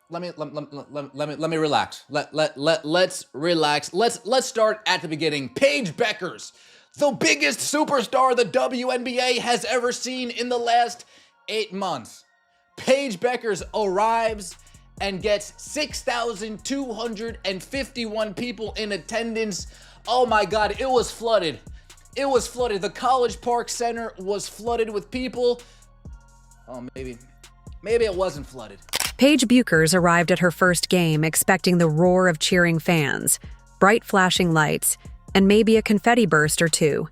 let me relax. Let's relax. Let's start at the beginning. Paige Bueckers, the biggest superstar the WNBA has ever seen in the last 8 months. Paige Bueckers arrives and gets 6,251 people in attendance. Oh my God, it was flooded. It was flooded. The College Park Center was flooded with people. Oh, maybe it wasn't flooded. Paige Bueckers arrived at her first game expecting the roar of cheering fans, bright flashing lights, and maybe a confetti burst or two.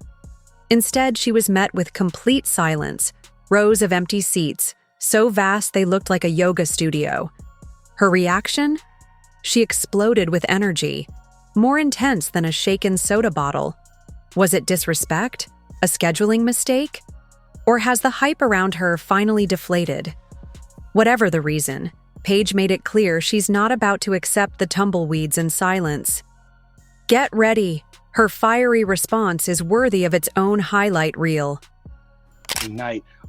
Instead, she was met with complete silence, rows of empty seats, so vast they looked like a yoga studio. Her reaction? She exploded with energy, more intense than a shaken soda bottle. Was it disrespect? A scheduling mistake? Or has the hype around her finally deflated? Whatever the reason, Paige made it clear she's not about to accept the tumbleweeds in silence. Get ready. Her fiery response is worthy of its own highlight reel.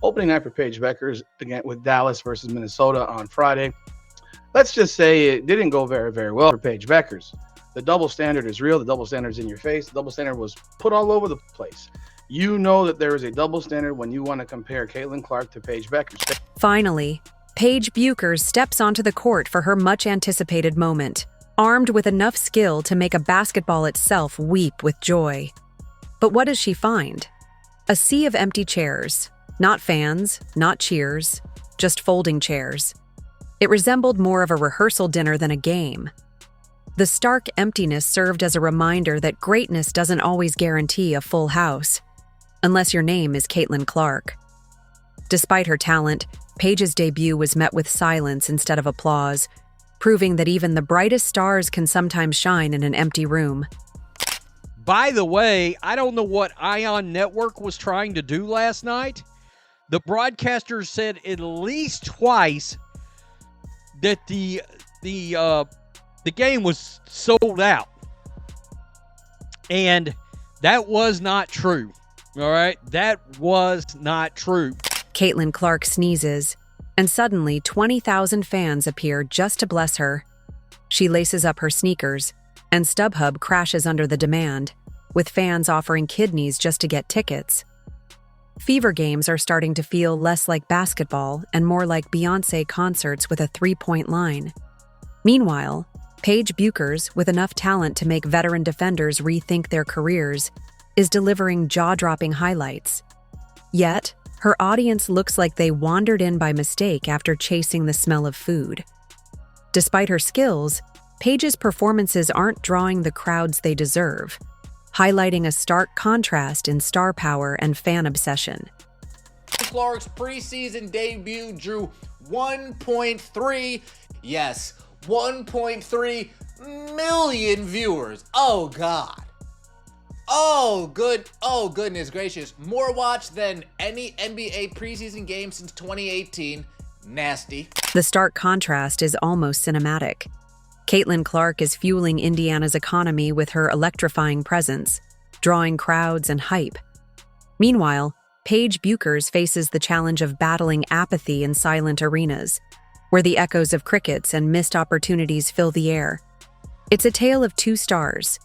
Opening night for Paige Bueckers, again with Dallas versus Minnesota on Friday. Let's just say it didn't go very, very well for Paige Bueckers. The double standard is real. The double standard is in your face. The double standard was put all over the place. You know that there is a double standard when you want to compare Caitlin Clark to Paige Bueckers. Finally, Paige Bueckers steps onto the court for her much-anticipated moment, armed with enough skill to make a basketball itself weep with joy. But what does she find? A sea of empty chairs. Not fans, not cheers, just folding chairs. It resembled more of a rehearsal dinner than a game. The stark emptiness served as a reminder that greatness doesn't always guarantee a full house, unless your name is Caitlin Clark. Despite her talent, Paige's debut was met with silence instead of applause, proving that even the brightest stars can sometimes shine in an empty room. By the way, I don't know what Ion Network was trying to do last night. The broadcasters said at least twice that the game was sold out. And that was not true. All right? That was not true. Caitlin Clark sneezes, and suddenly 20,000 fans appear just to bless her. She laces up her sneakers, and StubHub crashes under the demand, with fans offering kidneys just to get tickets. Fever games are starting to feel less like basketball and more like Beyoncé concerts with a three-point line. Meanwhile, Paige Bueckers, with enough talent to make veteran defenders rethink their careers, is delivering jaw-dropping highlights. Yet, her audience looks like they wandered in by mistake after chasing the smell of food. Despite her skills, Paige's performances aren't drawing the crowds they deserve, highlighting a stark contrast in star power and fan obsession. Clark's preseason debut drew 1.3 million viewers. Oh God. Oh goodness gracious. More watched than any NBA preseason game since 2018. Nasty. The stark contrast is almost cinematic. Caitlin Clark is fueling Indiana's economy with her electrifying presence, drawing crowds and hype. Meanwhile, Paige Bueckers faces the challenge of battling apathy in silent arenas, where the echoes of crickets and missed opportunities fill the air. It's a tale of two stars,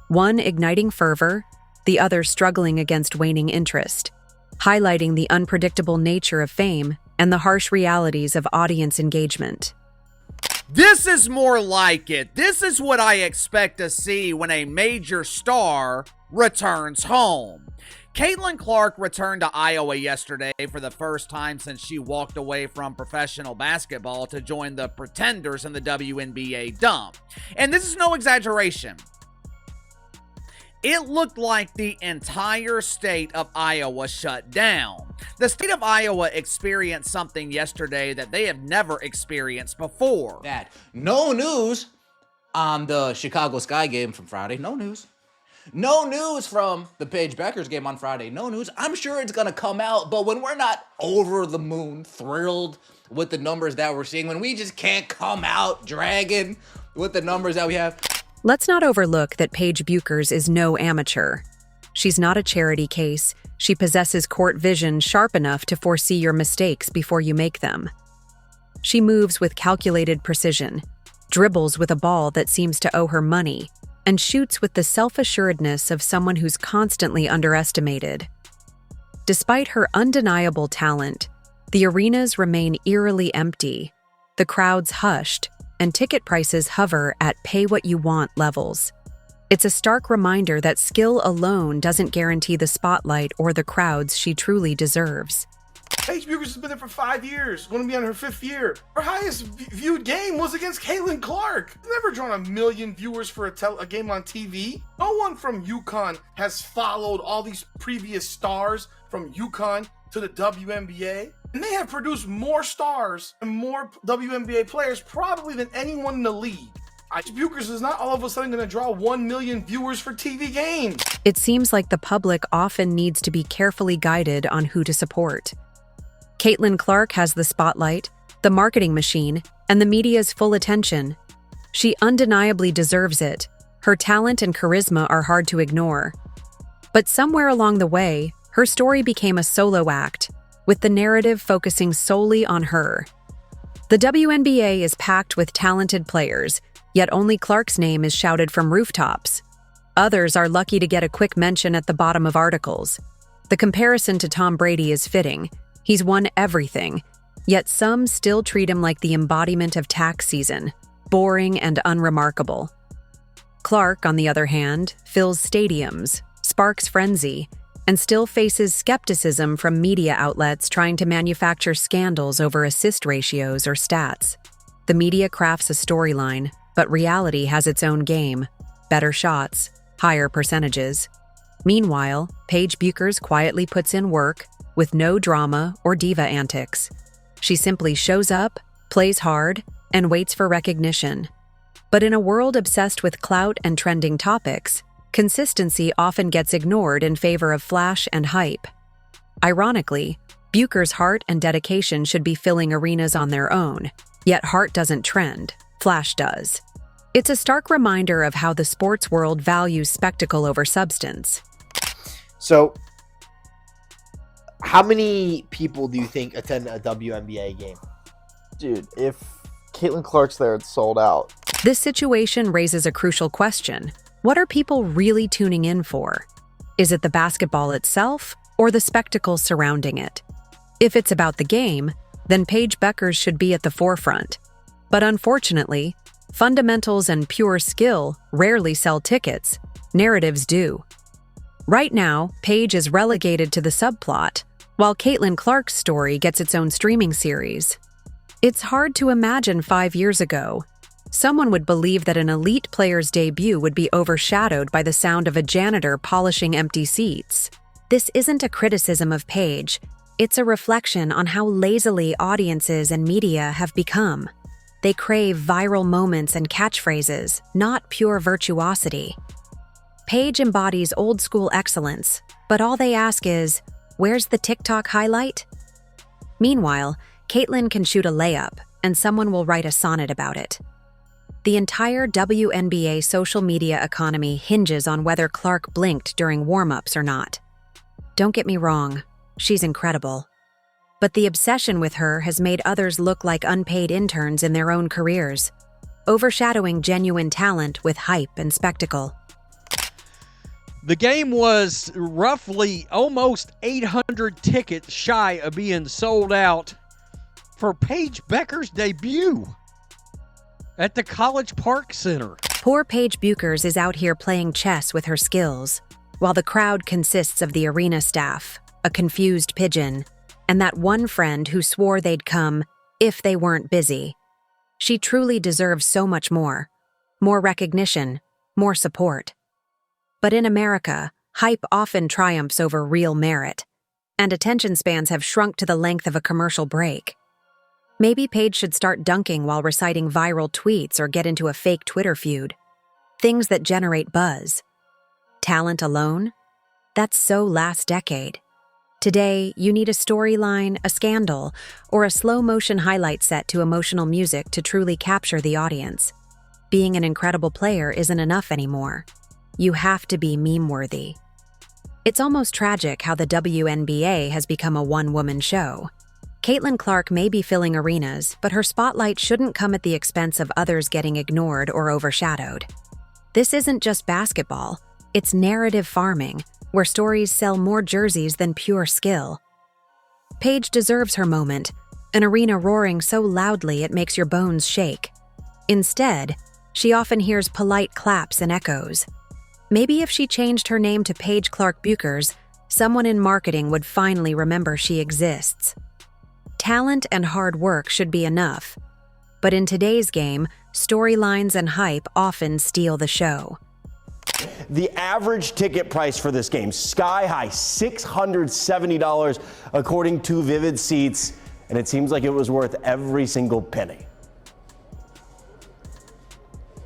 one igniting fervor, the other struggling against waning interest, highlighting the unpredictable nature of fame and the harsh realities of audience engagement. This is more like it. This is what I expect to see when a major star returns home. Caitlin Clark returned to Iowa yesterday for the first time since she walked away from professional basketball to join the Pretenders in the WNBA dump. And this is no exaggeration. It looked like the entire state of Iowa shut down. The state of Iowa experienced something yesterday that they have never experienced before. That no news on the Chicago Sky game from Friday. No news. No news from the Paige Bueckers game on Friday. No news. I'm sure it's going to come out, but when we're not over the moon thrilled with the numbers that we're seeing, when we just can't come out dragging with the numbers that we have. Let's not overlook that Paige Bueckers is no amateur. She's not a charity case. She possesses court vision sharp enough to foresee your mistakes before you make them. She moves with calculated precision, dribbles with a ball that seems to owe her money, and shoots with the self-assuredness of someone who's constantly underestimated. Despite her undeniable talent, the arenas remain eerily empty, the crowds hushed, and ticket prices hover at pay-what-you-want levels. It's a stark reminder that skill alone doesn't guarantee the spotlight or the crowds she truly deserves. Paige Bueckers has been there for 5 years, going to be on her 5th year. Her highest viewed game was against Caitlin Clark. Never drawn 1 million viewers for a game on TV. No one from UConn has followed all these previous stars from UConn to the WNBA. And they have produced more stars and more WNBA players probably than anyone in the league. Paige Bueckers is not all of a sudden going to draw 1 million viewers for TV games. It seems like the public often needs to be carefully guided on who to support. Caitlin Clark has the spotlight, the marketing machine, and the media's full attention. She undeniably deserves it. Her talent and charisma are hard to ignore. But somewhere along the way, her story became a solo act, with the narrative focusing solely on her. The WNBA is packed with talented players, yet only Clark's name is shouted from rooftops. Others are lucky to get a quick mention at the bottom of articles. The comparison to Tom Brady is fitting. He's won everything, yet some still treat him like the embodiment of tax season, boring and unremarkable. Clark, on the other hand, fills stadiums, sparks frenzy, and still faces skepticism from media outlets trying to manufacture scandals over assist ratios or stats. The media crafts a storyline, but reality has its own game: better shots, higher percentages. Meanwhile, Paige Bueckers quietly puts in work, with no drama or diva antics. She simply shows up, plays hard, and waits for recognition. But in a world obsessed with clout and trending topics, consistency often gets ignored in favor of flash and hype. Ironically, Bueckers' heart and dedication should be filling arenas on their own, yet heart doesn't trend, flash does. It's a stark reminder of how the sports world values spectacle over substance. So, how many people do you think attend a WNBA game? Dude, if Caitlin Clark's there, it's sold out. This situation raises a crucial question. What are people really tuning in for? Is it the basketball itself or the spectacle surrounding it? If it's about the game, then Paige Bueckers should be at the forefront. But unfortunately, fundamentals and pure skill rarely sell tickets. Narratives do. Right now, Paige is relegated to the subplot, while Caitlin Clark's story gets its own streaming series. It's hard to imagine 5 years ago. Someone would believe that an elite player's debut would be overshadowed by the sound of a janitor polishing empty seats. This isn't a criticism of Paige. It's a reflection on how lazily audiences and media have become. They crave viral moments and catchphrases, not pure virtuosity. Paige embodies old-school excellence, but all they ask is, where's the TikTok highlight? Meanwhile, Caitlin can shoot a layup, and someone will write a sonnet about it. The entire WNBA social media economy hinges on whether Clark blinked during warm-ups or not. Don't get me wrong, she's incredible. But the obsession with her has made others look like unpaid interns in their own careers, overshadowing genuine talent with hype and spectacle. The game was roughly almost 800 tickets shy of being sold out for Paige Bueckers' debut at the College Park Center. Poor Paige Bueckers is out here playing chess with her skills, while the crowd consists of the arena staff, a confused pigeon, and that one friend who swore they'd come if they weren't busy. She truly deserves so much more recognition, more support. But in America, hype often triumphs over real merit, and attention spans have shrunk to the length of a commercial break. Maybe Paige should start dunking while reciting viral tweets or get into a fake Twitter feud. Things that generate buzz. Talent alone? That's so last decade. Today, you need a storyline, a scandal, or a slow-motion highlight set to emotional music to truly capture the audience. Being an incredible player isn't enough anymore. You have to be meme-worthy. It's almost tragic how the WNBA has become a one-woman show. Caitlin Clark may be filling arenas, but her spotlight shouldn't come at the expense of others getting ignored or overshadowed. This isn't just basketball, it's narrative farming, where stories sell more jerseys than pure skill. Paige deserves her moment, an arena roaring so loudly it makes your bones shake. Instead, she often hears polite claps and echoes. Maybe if she changed her name to Paige Clark Bueckers, someone in marketing would finally remember she exists. Talent and hard work should be enough, but in today's game, storylines and hype often steal the show. The average ticket price for this game, sky high, $670 according to Vivid Seats, and it seems like it was worth every single penny.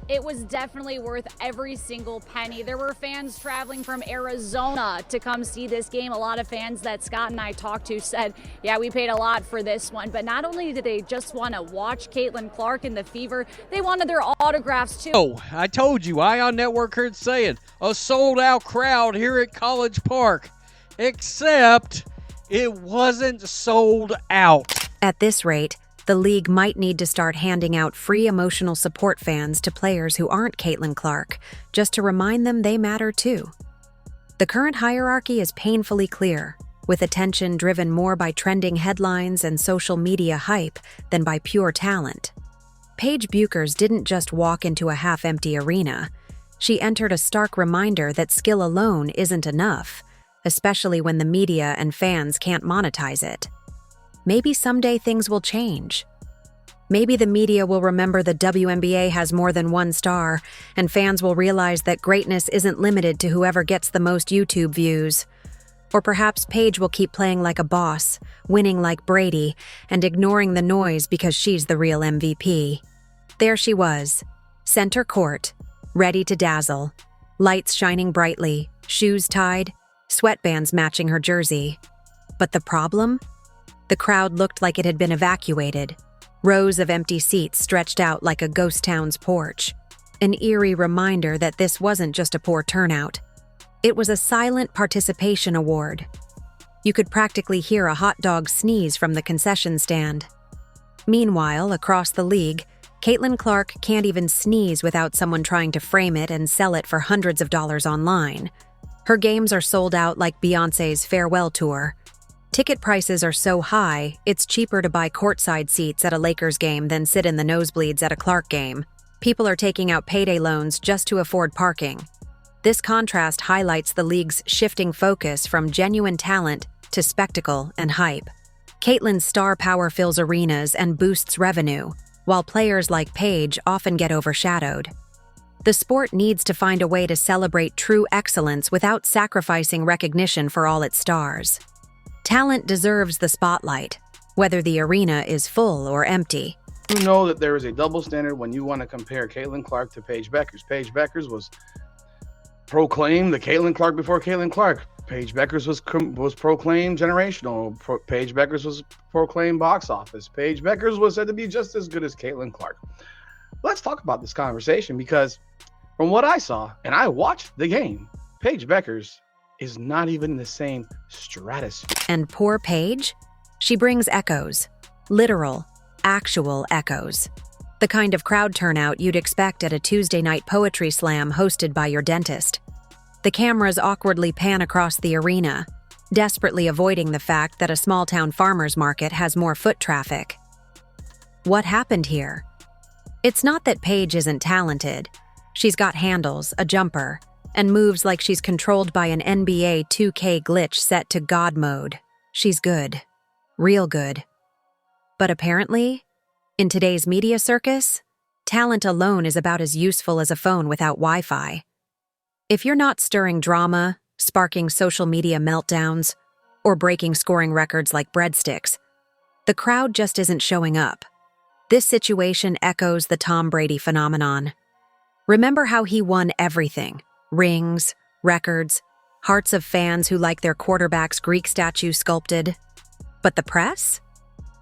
It was definitely worth every single penny. There were fans traveling from Arizona to come see this game. A lot of fans that Scott and I talked to said, yeah, we paid a lot for this one. But not only did they just want to watch Caitlin Clark in the Fever, they wanted their autographs too. Oh, I told you, Ion Network heard saying, a sold-out crowd here at College Park. Except it wasn't sold out. At this rate, the league might need to start handing out free emotional support fans to players who aren't Caitlin Clark, just to remind them they matter too. The current hierarchy is painfully clear, with attention driven more by trending headlines and social media hype than by pure talent. Paige Bueckers didn't just walk into a half-empty arena. She entered a stark reminder that skill alone isn't enough, especially when the media and fans can't monetize it. Maybe someday things will change. Maybe the media will remember the WNBA has more than one star, and fans will realize that greatness isn't limited to whoever gets the most YouTube views. Or perhaps Paige will keep playing like a boss, winning like Brady, and ignoring the noise because she's the real MVP. There she was, center court, ready to dazzle, lights shining brightly, shoes tied, sweatbands matching her jersey. But the problem? The crowd looked like it had been evacuated. Rows of empty seats stretched out like a ghost town's porch. An eerie reminder that this wasn't just a poor turnout. It was a silent participation award. You could practically hear a hot dog sneeze from the concession stand. Meanwhile, across the league, Caitlin Clark can't even sneeze without someone trying to frame it and sell it for hundreds of dollars online. Her games are sold out like Beyoncé's farewell tour. Ticket prices are so high, it's cheaper to buy courtside seats at a Lakers game than sit in the nosebleeds at a Clark game. People are taking out payday loans just to afford parking. This contrast highlights the league's shifting focus from genuine talent to spectacle and hype. Caitlin's star power fills arenas and boosts revenue, while players like Paige often get overshadowed. The sport needs to find a way to celebrate true excellence without sacrificing recognition for all its stars. Talent deserves the spotlight, whether the arena is full or empty. You know that there is a double standard when you want to compare Caitlin Clark to Paige Bueckers. Paige Bueckers was proclaimed the Caitlin Clark before Caitlin Clark. Paige Bueckers was proclaimed generational. Paige Bueckers was proclaimed box office. Paige Bueckers was said to be just as good as Caitlin Clark. Let's talk about this conversation because from what I saw, and I watched the game, Paige Bueckers is not even in the same stratosphere. And poor Paige? She brings echoes. Literal, actual echoes. The kind of crowd turnout you'd expect at a Tuesday night poetry slam hosted by your dentist. The cameras awkwardly pan across the arena, desperately avoiding the fact that a small-town farmer's market has more foot traffic. What happened here? It's not that Paige isn't talented. She's got handles, a jumper, and moves like she's controlled by an NBA 2K glitch set to God mode. She's good. Real good. But apparently, in today's media circus, talent alone is about as useful as a phone without Wi-Fi. If you're not stirring drama, sparking social media meltdowns, or breaking scoring records like breadsticks, the crowd just isn't showing up. This situation echoes the Tom Brady phenomenon. Remember how he won everything? Rings, records, hearts of fans who like their quarterback's Greek statue sculpted. But the press?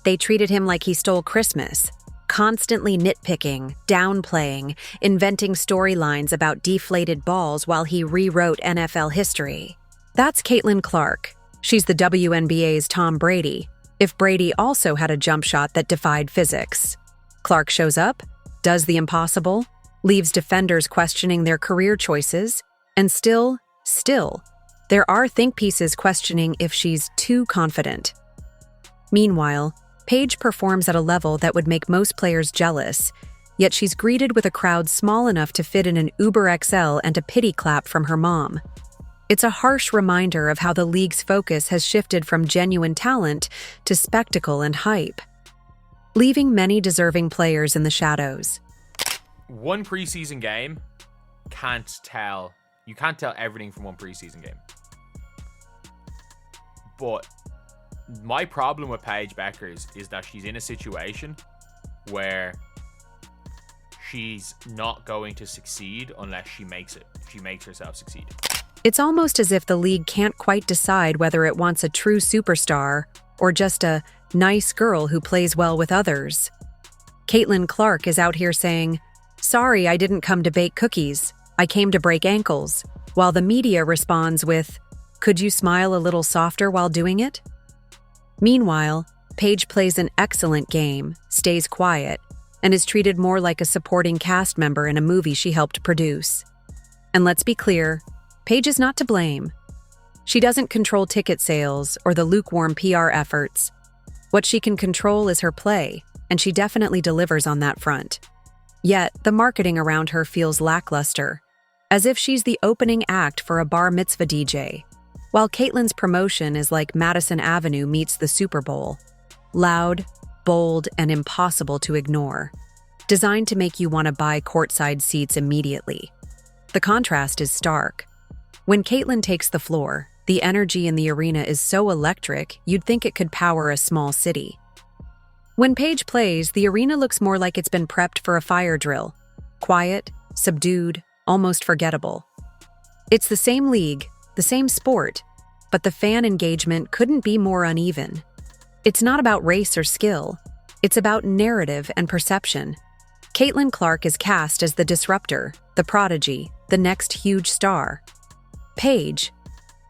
They treated him like he stole Christmas, constantly nitpicking, downplaying, inventing storylines about deflated balls while he rewrote NFL history. That's Caitlin Clark. She's the WNBA's Tom Brady, If Brady also had a jump shot that defied physics. Clark shows up, does the impossible, leaves defenders questioning their career choices, and still, there are think pieces questioning if she's too confident. Meanwhile, Paige performs at a level that would make most players jealous, yet she's greeted with a crowd small enough to fit in an Uber XL and a pity clap from her mom. It's a harsh reminder of how the league's focus has shifted from genuine talent to spectacle and hype, leaving many deserving players in the shadows. One preseason game you can't tell everything from one preseason game. But my problem with Paige Bueckers is that she's in a situation where she's not going to succeed unless she makes it. She makes herself succeed. It's almost as if the league can't quite decide whether it wants a true superstar or just a nice girl who plays well with others. Caitlin Clark is out here saying, "Sorry, I didn't come to bake cookies. I came to break ankles," while the media responds with, "Could you smile a little softer while doing it?" Meanwhile, Paige plays an excellent game, stays quiet, and is treated more like a supporting cast member in a movie she helped produce. And let's be clear, Paige is not to blame. She doesn't control ticket sales or the lukewarm PR efforts. What she can control is her play, and she definitely delivers on that front. Yet, the marketing around her feels lackluster, as if she's the opening act for a bar mitzvah DJ, while Caitlin's promotion is like Madison Avenue meets the Super Bowl. Loud, bold, and impossible to ignore. Designed to make you want to buy courtside seats immediately. The contrast is stark. When Caitlin takes the floor, the energy in the arena is so electric you'd think it could power a small city. When Paige plays, the arena looks more like it's been prepped for a fire drill. Quiet, subdued, almost forgettable. It's the same league, the same sport, but the fan engagement couldn't be more uneven. It's not about race or skill. It's about narrative and perception. Caitlin Clark is cast as the disruptor, the prodigy, the next huge star. Paige,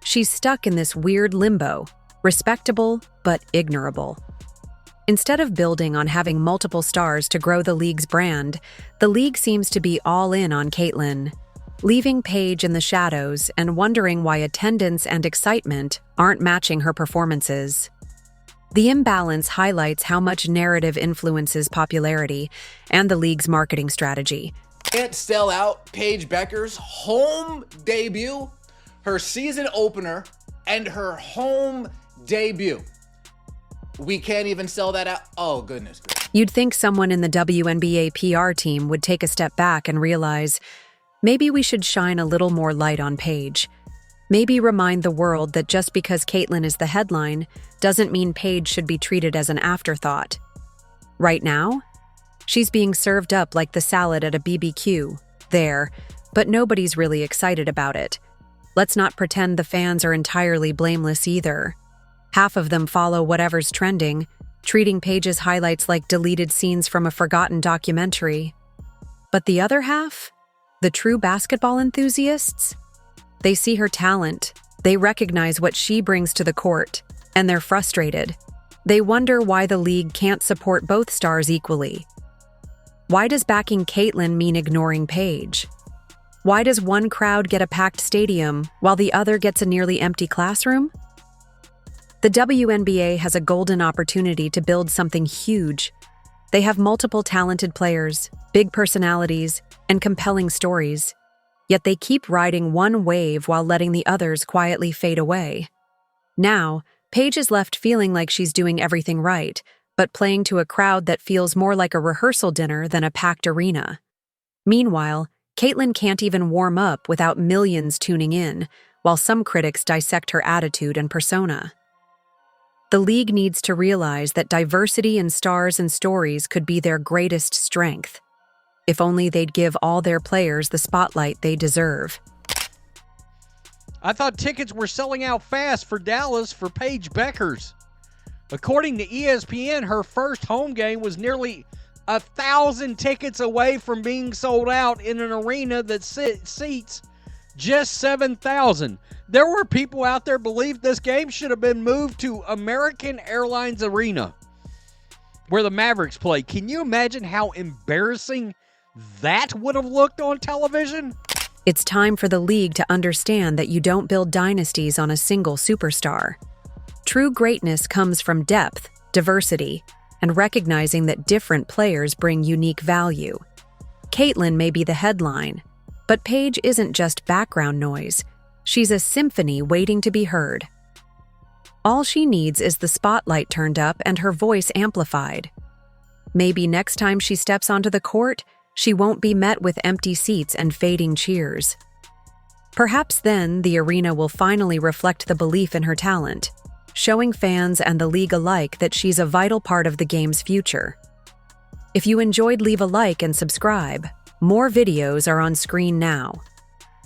she's stuck in this weird limbo, respectable but ignorable. Instead of building on having multiple stars to grow the league's brand, the league seems to be all in on Caitlin, leaving Paige in the shadows and wondering why attendance and excitement aren't matching her performances. The imbalance highlights how much narrative influences popularity and the league's marketing strategy. Can't sell out Paige Bueckers' home debut, her season opener, and her home debut. We can't even sell that out. Oh, goodness. You'd think someone in the WNBA PR team would take a step back and realize, maybe we should shine a little more light on Paige. Maybe remind the world that just because Caitlin is the headline doesn't mean Paige should be treated as an afterthought. Right now, she's being served up like the salad at a BBQ, but nobody's really excited about it. Let's not pretend the fans are entirely blameless either. Half of them follow whatever's trending, treating Paige's highlights like deleted scenes from a forgotten documentary. But the other half, the true basketball enthusiasts, they see her talent, they recognize what she brings to the court, and they're frustrated. They wonder why the league can't support both stars equally. Why does backing Caitlin mean ignoring Paige? Why does one crowd get a packed stadium while the other gets a nearly empty classroom? The WNBA has a golden opportunity to build something huge. They have multiple talented players, big personalities, and compelling stories. Yet they keep riding one wave while letting the others quietly fade away. Now, Paige is left feeling like she's doing everything right, but playing to a crowd that feels more like a rehearsal dinner than a packed arena. Meanwhile, Caitlin can't even warm up without millions tuning in, while some critics dissect her attitude and persona. The league needs to realize that diversity in stars and stories could be their greatest strength. If only they'd give all their players the spotlight they deserve. I thought tickets were selling out fast for Dallas for Paige Bueckers. According to ESPN, her first home game was nearly 1,000 tickets away from being sold out in an arena that seats just 7,000. There were people out there believed this game should have been moved to American Airlines Arena, where the Mavericks play. Can you imagine how embarrassing that would have looked on television? It's time for the league to understand that you don't build dynasties on a single superstar. True greatness comes from depth, diversity, and recognizing that different players bring unique value. Caitlyn may be the headline, but Paige isn't just background noise. She's a symphony waiting to be heard. All she needs is the spotlight turned up and her voice amplified. Maybe next time she steps onto the court, she won't be met with empty seats and fading cheers. Perhaps then the arena will finally reflect the belief in her talent, showing fans and the league alike that she's a vital part of the game's future. If you enjoyed, leave a like and subscribe. More videos are on screen now.